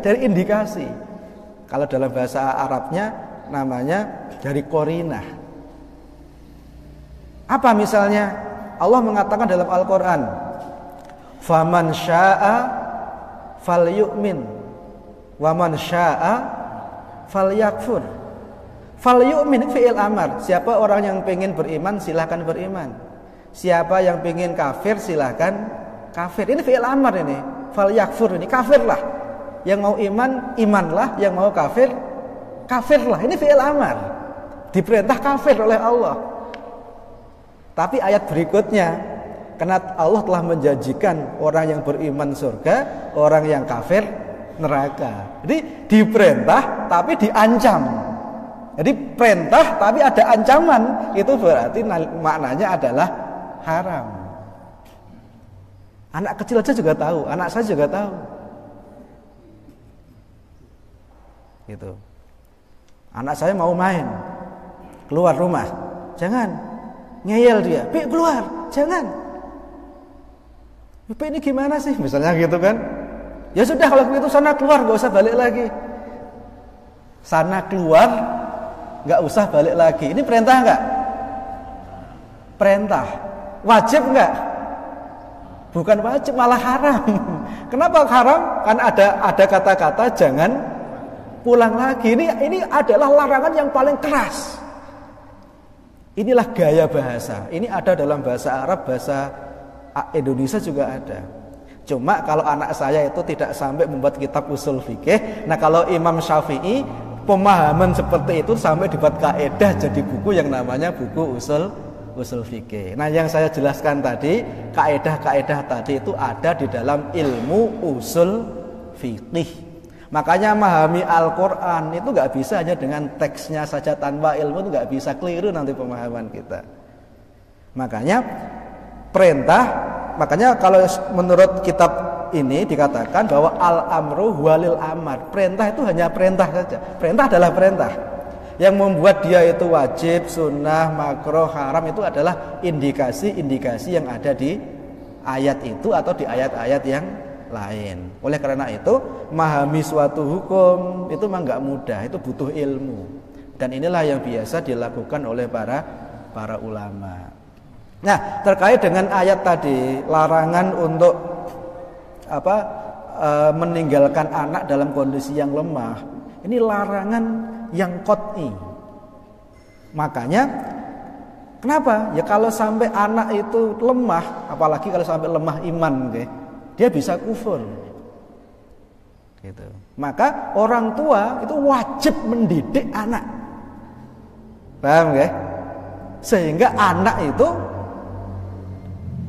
B: Dari indikasi. Kalau dalam bahasa Arabnya namanya dari qarinah. Apa misalnya? Allah mengatakan dalam Al-Qur'an, "Faman syaa'a falyu'min wa man syaa'a falyakfur." Falyu'min fi'il amar. Siapa orang yang ingin beriman silahkan beriman. Siapa yang ingin kafir silahkan kafir. Ini fi'il amar ini. Fal yakfur, ini kafirlah. Yang mau iman, imanlah. Yang mau kafir, kafirlah. Ini fi'il amar. Diperintah kafir oleh Allah. Tapi ayat berikutnya, karena Allah telah menjanjikan orang yang beriman surga, orang yang kafir neraka. Jadi diperintah tapi diancam. Jadi perintah tapi ada ancaman. Itu berarti maknanya adalah haram. Anak kecil aja juga tahu, anak saya juga tahu. Gitu. Anak saya mau main, keluar rumah, jangan. Ngeyel dia, "Pi, keluar, jangan." "Pi, ini gimana sih?" Misalnya gitu kan. Ya sudah kalau begitu sana keluar, gak usah balik lagi. Sana keluar, gak usah balik lagi. Ini perintah enggak? Perintah. Wajib enggak? Bukan wajib, malah haram. Kenapa haram? Kan ada kata-kata jangan pulang lagi. Ini adalah larangan yang paling keras. Inilah gaya bahasa. Ini ada dalam bahasa Arab, bahasa Indonesia juga ada. Cuma kalau anak saya itu tidak sampai membuat kitab usul fikih. Nah, kalau Imam Syafi'i pemahaman seperti itu sampai dibuat kaidah jadi buku yang namanya buku usul fikih. Nah, yang saya jelaskan tadi, kaidah-kaidah tadi itu ada di dalam ilmu usul fikih. Makanya memahami Al-Quran itu gak bisa hanya dengan teksnya saja, tanpa ilmu itu gak bisa, keliru nanti pemahaman kita. Makanya kalau menurut kitab ini dikatakan bahwa al-amru walil amar. Perintah itu hanya perintah saja. Perintah adalah perintah. Yang membuat dia itu wajib, sunnah, makruh, haram itu adalah indikasi-indikasi yang ada di ayat itu atau di ayat-ayat yang lain. Oleh karena itu, memahami suatu hukum itu memang enggak mudah, itu butuh ilmu. Dan inilah yang biasa dilakukan oleh para ulama. Nah, terkait dengan ayat tadi, larangan untuk meninggalkan anak dalam kondisi yang lemah. Ini larangan yang qat'i. Makanya kenapa? Ya kalau sampai anak itu lemah, apalagi kalau sampai lemah iman, dia bisa kufur. Gitu. Maka orang tua itu wajib mendidik anak. Paham nggih? Sehingga anak itu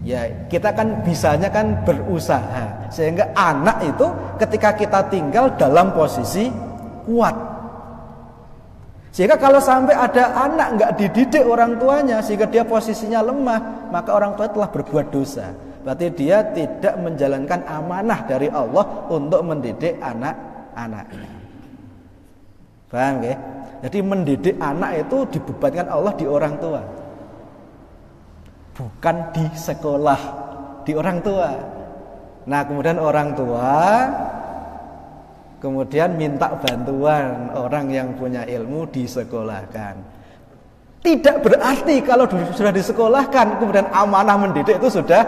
B: ya kita kan bisanya kan berusaha, sehingga anak itu ketika kita tinggal dalam posisi kuat. Sehingga kalau sampai ada anak nggak dididik orang tuanya sehingga dia posisinya lemah, maka orang tua telah berbuat dosa. Berarti dia tidak menjalankan amanah dari Allah untuk mendidik anak-anaknya. Paham nggih? Jadi mendidik anak itu dibebankan Allah di orang tua, bukan di sekolah, di orang tua. Nah kemudian orang tua kemudian minta bantuan orang yang punya ilmu disekolahkan. Tidak berarti kalau sudah disekolahkan kemudian amanah mendidik itu sudah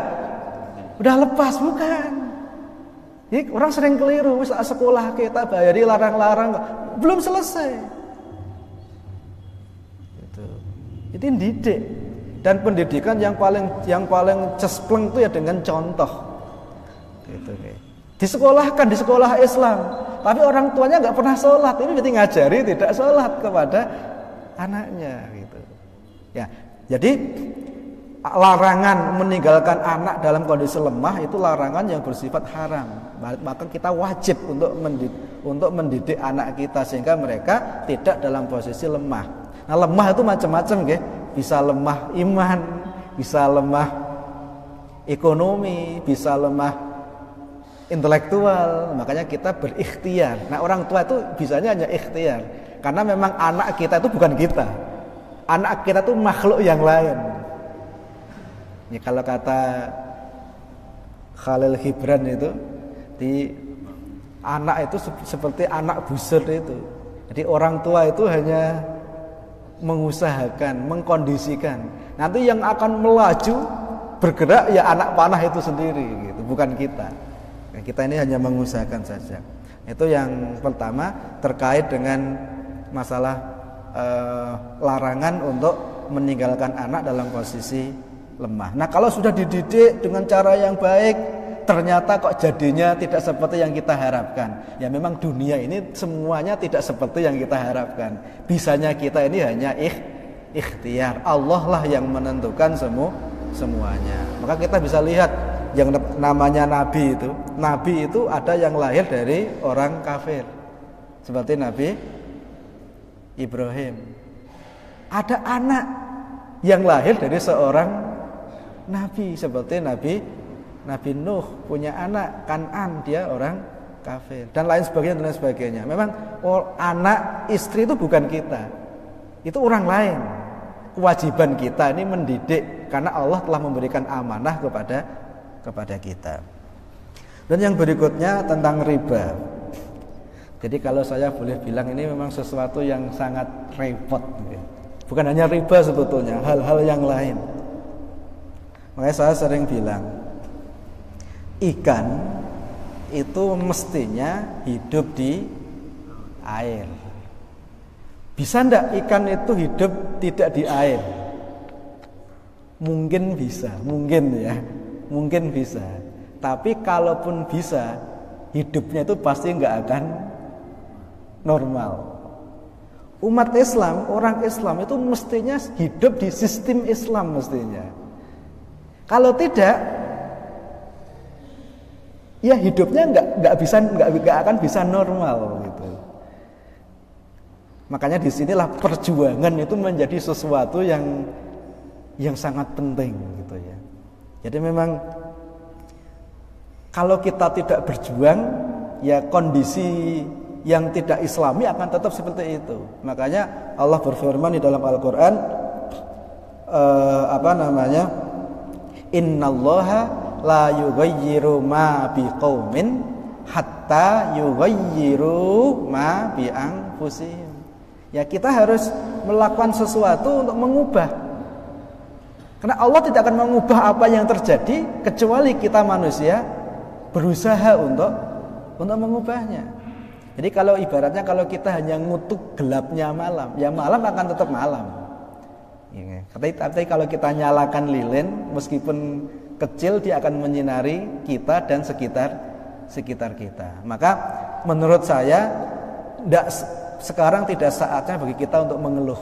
B: lepas, bukan. Jadi orang sering keliru, saat sekolah kita bayari larang-larang, belum selesai. Gitu. Itu didik. Dan pendidikan yang paling cespleng itu ya dengan contoh. Gitu. Di sekolah Islam, tapi orang tuanya nggak pernah sholat, ini berarti ngajari tidak sholat kepada anaknya, gitu. Ya, jadi larangan meninggalkan anak dalam kondisi lemah itu larangan yang bersifat haram. Maka kita wajib untuk mendidik anak kita sehingga mereka tidak dalam posisi lemah. Nah, lemah itu macam-macam, nggih. Bisa lemah iman, bisa lemah ekonomi, bisa lemah intelektual. Makanya kita berikhtiar. Nah orang tua itu bisanya hanya ikhtiar, karena memang anak kita itu bukan kita. Anak kita itu makhluk yang lain. Ya, kalau kata Khalil Gibran itu, di anak itu seperti anak busur itu. Jadi orang tua itu hanya mengusahakan, mengkondisikan. Nanti yang akan melaju bergerak ya anak panah itu sendiri, gitu, bukan kita. Kita ini hanya mengusahakan saja. Itu yang pertama terkait dengan masalah larangan untuk meninggalkan anak dalam posisi lemah. Nah kalau sudah dididik dengan cara yang baik, ternyata kok jadinya tidak seperti yang kita harapkan. Ya memang dunia ini semuanya tidak seperti yang kita harapkan. Bisanya kita ini hanya ikhtiar. Allah lah yang menentukan semuanya. Maka kita bisa lihat yang namanya nabi itu ada yang lahir dari orang kafir seperti Nabi Ibrahim. Ada anak yang lahir dari seorang nabi seperti Nabi Nuh, punya anak Kan'an, dia orang kafir, dan lain sebagainya. Memang anak istri itu bukan kita, itu orang lain. Kewajiban kita ini mendidik karena Allah telah memberikan amanah kepada kita. Dan yang berikutnya tentang riba. Jadi kalau saya boleh bilang ini memang sesuatu yang sangat repot. Bukan hanya riba sebetulnya, hal-hal yang lain. Makanya saya sering bilang, ikan itu mestinya hidup di air. Bisa enggak ikan itu hidup tidak di air? Mungkin bisa, mungkin bisa. Tapi kalaupun bisa, hidupnya itu pasti enggak akan normal. Umat Islam, orang Islam itu mestinya hidup di sistem Islam mestinya. Kalau tidak, ya hidupnya nggak akan bisa normal gitu. Makanya disinilah perjuangan itu menjadi sesuatu yang sangat penting gitu ya. Jadi memang kalau kita tidak berjuang, ya kondisi yang tidak Islami akan tetap seperti itu. Makanya Allah berfirman di dalam Al-Qur'an, Innallaha la yughayyiru ma biqaumin hatta yughayyiru ma bi anfusihim. Ya kita harus melakukan sesuatu untuk mengubah. Karena Allah tidak akan mengubah apa yang terjadi kecuali kita manusia berusaha untuk mengubahnya. Jadi kalau ibaratnya kalau kita hanya ngutuk gelapnya malam, ya malam akan tetap malam. Ya, tapi kalau kita nyalakan lilin, meskipun kecil dia akan menyinari kita dan sekitar kita. Maka menurut saya sekarang tidak saatnya bagi kita untuk mengeluh.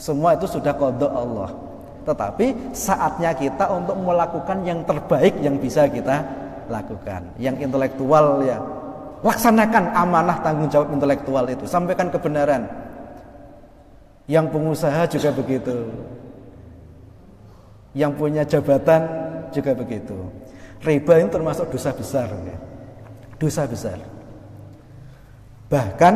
B: Semua itu sudah qada Allah. Tetapi saatnya kita untuk melakukan yang terbaik yang bisa kita lakukan. Yang intelektual ya, laksanakan amanah tanggung jawab intelektual itu, sampaikan kebenaran. Yang pengusaha juga begitu. Yang punya jabatan juga begitu. Riba ini termasuk dosa besar ya. Dosa besar. Bahkan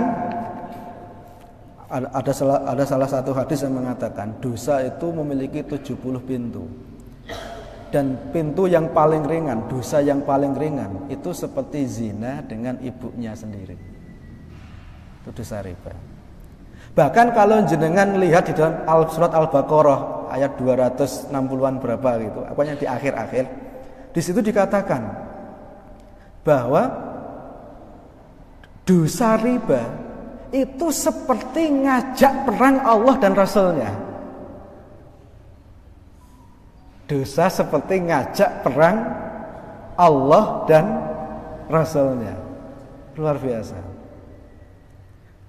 B: ada salah satu hadis yang mengatakan dosa itu memiliki 70 pintu. Dan pintu yang paling ringan, dosa yang paling ringan itu seperti zina dengan ibunya sendiri. Itu dosa riba. Bahkan kalau jenengan lihat di dalam surat Al-Baqarah ayat 260-an berapa gitu, pokoknya di akhir-akhir, di situ dikatakan bahwa dosa riba itu seperti ngajak perang Allah dan Rasulnya. Dosa seperti ngajak perang Allah dan Rasulnya. Luar biasa.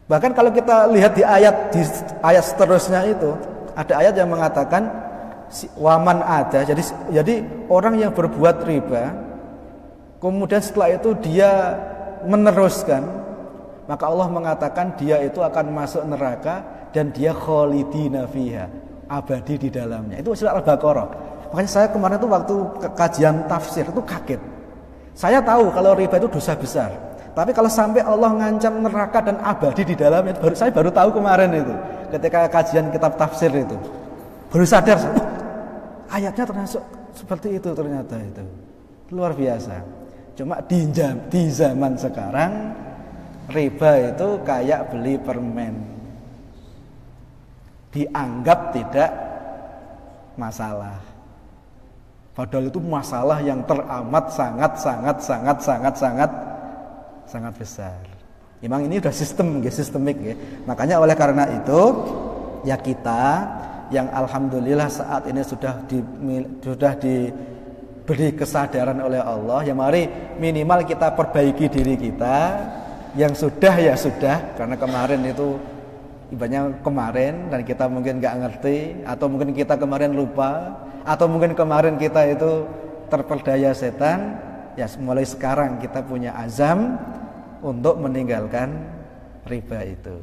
B: Bahkan kalau kita lihat di ayat seterusnya itu, ada ayat yang mengatakan waman ada. Jadi orang yang berbuat riba, kemudian setelah itu dia meneruskan, maka Allah mengatakan dia itu akan masuk neraka dan dia khalidina fiha, abadi di dalamnya. Itu surat Al-Baqarah. Makanya saya kemarin itu waktu kajian tafsir itu kaget. Saya tahu kalau riba itu dosa besar. Tapi kalau sampai Allah ngancam neraka dan abadi di dalamnya, saya baru tahu kemarin itu. Ketika kajian kitab tafsir itu. Baru sadar, ayatnya termasuk seperti itu ternyata itu. Luar biasa. Cuma di zaman sekarang riba itu kayak beli permen. Dianggap tidak masalah. Padahal itu masalah yang teramat sangat besar. Memang ini sudah sistemik ya. Makanya oleh karena itu ya kita yang alhamdulillah saat ini sudah diberi kesadaran oleh Allah, ya mari minimal kita perbaiki diri kita. Yang sudah ya sudah, karena kemarin itu ibaratnya kemarin dan kita mungkin nggak ngerti, atau mungkin kita kemarin lupa, atau mungkin kemarin kita itu terperdaya setan. Ya mulai sekarang kita punya azam untuk meninggalkan riba itu.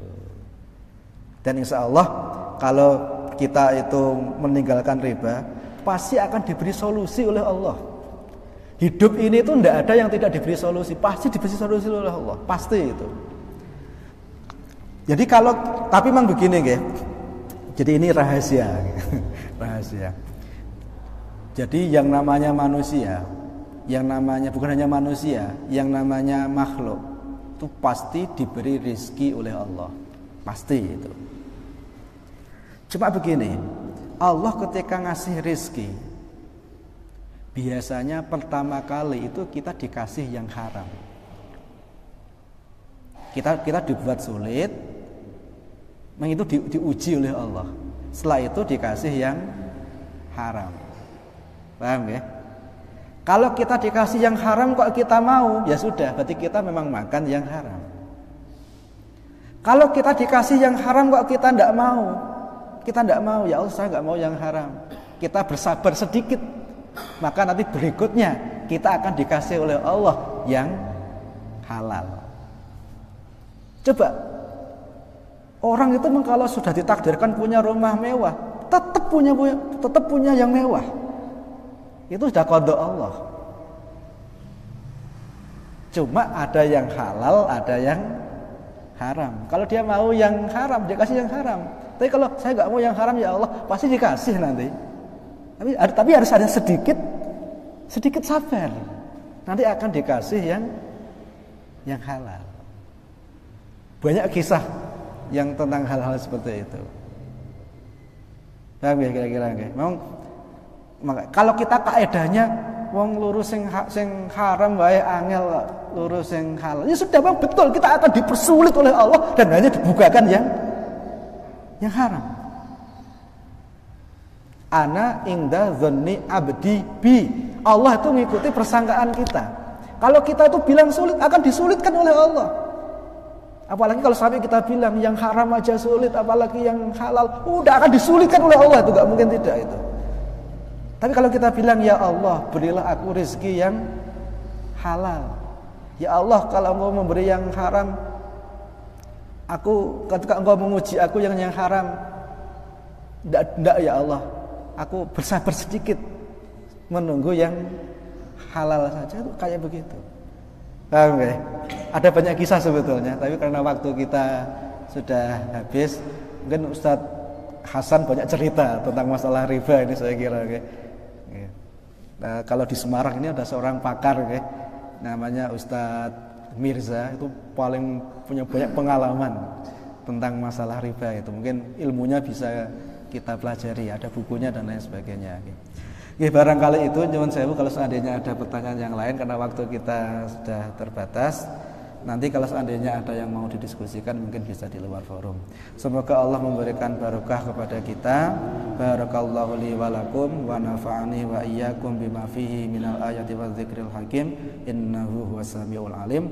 B: Dan insya Allah kalau kita itu meninggalkan riba, pasti akan diberi solusi oleh Allah. Hidup ini itu tidak ada yang tidak diberi solusi, pasti diberi solusi oleh Allah, pasti itu. Jadi tapi memang begini ya. Jadi ini rahasia. Rahasia. Jadi yang namanya manusia, bukan hanya manusia, yang namanya makhluk itu pasti diberi rizki oleh Allah, pasti itu. Cuma begini, Allah ketika ngasih rizki, biasanya pertama kali itu kita dikasih yang haram. Kita dibuat sulit, itu diuji oleh Allah. Setelah itu dikasih yang haram. Paham ya? Kalau kita dikasih yang haram kok kita mau, ya sudah, berarti kita memang makan yang haram. Kalau kita dikasih yang haram kok kita tidak mau, ya Allah saya tidak mau yang haram. Kita bersabar sedikit, maka nanti berikutnya kita akan dikasih oleh Allah yang halal. Coba, orang itu kalau sudah ditakdirkan punya rumah mewah, tetap punya yang mewah. Itu sudah qada Allah. Cuma ada yang halal, ada yang haram. Kalau dia mau yang haram, dia kasih yang haram. Tapi kalau saya nggak mau yang haram, ya Allah pasti dikasih nanti. Tapi harus ada sedikit sabar. Nanti akan dikasih yang halal. Banyak kisah yang tentang hal-hal seperti itu. Paham ya kira-kira nggih? Kalau kita kaedahnya wong lurus sing haram wae angel lurus sing halal. Ya sudah Bang, betul kita akan dipersulit oleh Allah dan hanya dibukakan yang haram. Ana inda dzanni abdi bi. Allah itu mengikuti persangkaan kita. Kalau kita itu bilang sulit, akan disulitkan oleh Allah. Apalagi kalau sampai kita bilang yang haram aja sulit, apalagi yang halal, udah akan disulitkan oleh Allah, itu gak mungkin tidak itu. Tapi kalau kita bilang, ya Allah, berilah aku rezeki yang halal. Ya Allah, kalau Engkau memberi yang haram, aku ketika Engkau menguji aku yang haram, tidak ya Allah, aku bersabar sedikit menunggu yang halal saja, itu kayak begitu. Paham nggak? Ada banyak kisah sebetulnya, tapi karena waktu kita sudah habis, mungkin Ustadz Hasan banyak cerita tentang masalah riba ini saya kira. Nah, kalau di Semarang ini ada seorang pakar, namanya Ustadz Mirza, itu paling punya banyak pengalaman tentang masalah riba itu. Mungkin ilmunya bisa kita pelajari, ada bukunya dan lain sebagainya. Barangkali itu nyuwun sewu kalau seandainya ada pertanyaan yang lain, karena waktu kita sudah terbatas. Nanti kalau seandainya ada yang mau didiskusikan mungkin bisa di luar forum. Semoga Allah memberikan barokah kepada kita. Barakallahu li wa lakum wa nafa'ani wa iyyakum bima fihi minal ayati wadh-dzikril hakim. Innahu huwas samiul alim.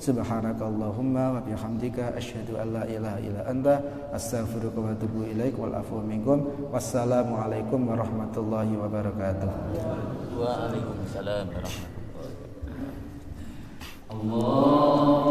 B: Subhanakallahumma wa bihamdika asyhadu an la ilaha illa anta astaghfiruka wa atubu ilaik wal afwu minkum. Wassalamu alaikum warahmatullahi wabarakatuh.
C: Waalaikumsalam warahmatullahi wabarakatuh.
A: Allahumma